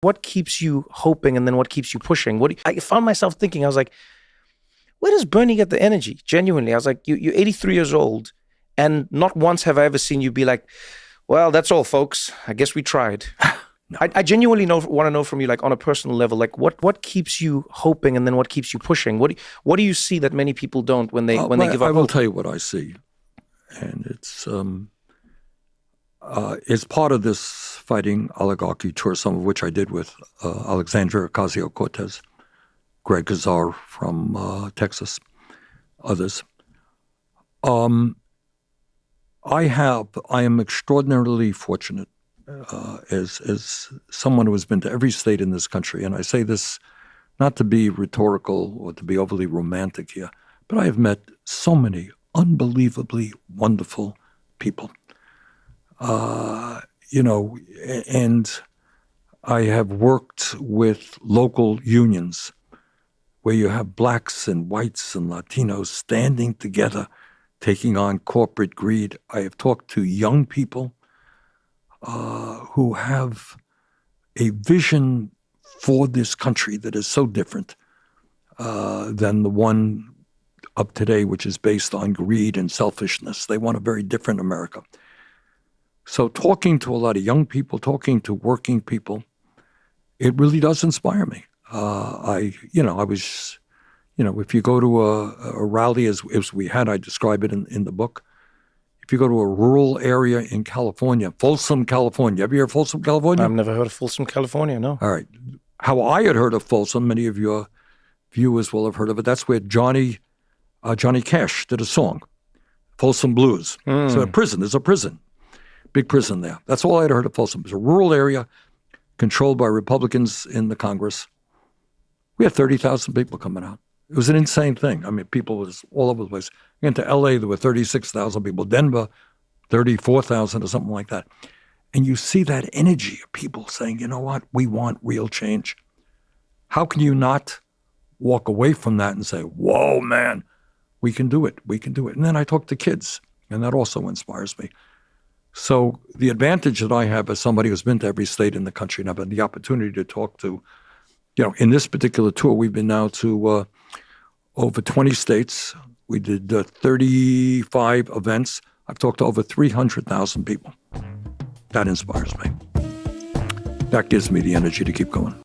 What keeps you hoping, and then what keeps you pushing? I found myself thinking, I was like, where does Bernie get the energy? Genuinely, I was like, you're 83 years old, and not once have I ever seen you be like, well, that's all, folks. I guess we tried. No. I genuinely want to know from you, like on a personal level, like what keeps you hoping, and then what keeps you pushing? What do you see that many people don't when they give up I will hope? tell you what I see, and it's part of this fighting oligarchy tour, some of which I did with Alexandria Ocasio-Cortez, Greg Gazar from Texas, others. I am extraordinarily fortunate as someone who has been to every state in this country, and I say this not to be rhetorical or to be overly romantic here, but I have met so many unbelievably wonderful people. And I have worked with local unions where you have blacks and whites and Latinos standing together, taking on corporate greed. I have talked to young people who have a vision for this country that is so different than the one of today, which is based on greed and selfishness. They want a very different America. So talking to a lot of young people, talking to working people, it really does inspire me. If you go to a rally as we had, I describe it in the book. If you go to a rural area in California, Folsom, California. Have you heard of Folsom, California? I've never heard of Folsom, California, no. All right. How I had heard of Folsom, many of your viewers will have heard of it. That's where Johnny Cash did a song, Folsom Blues. So there's a prison, big prison there. That's all I had heard of Folsom. It's a rural area controlled by Republicans in the Congress. We had 30,000 people coming out. It was an insane thing. I mean, people was all over the place. Into L.A., there were 36,000 people. Denver, 34,000 or something like that. And you see that energy of people saying, you know what, we want real change. How can you not walk away from that and say, whoa, man, we can do it. We can do it. And then I talk to kids, and that also inspires me. So the advantage that I have as somebody who's been to every state in the country, and I've had the opportunity to talk to, in this particular tour, we've been now to over 20 states. We did 35 events. I've talked to over 300,000 people. That inspires me. That gives me the energy to keep going.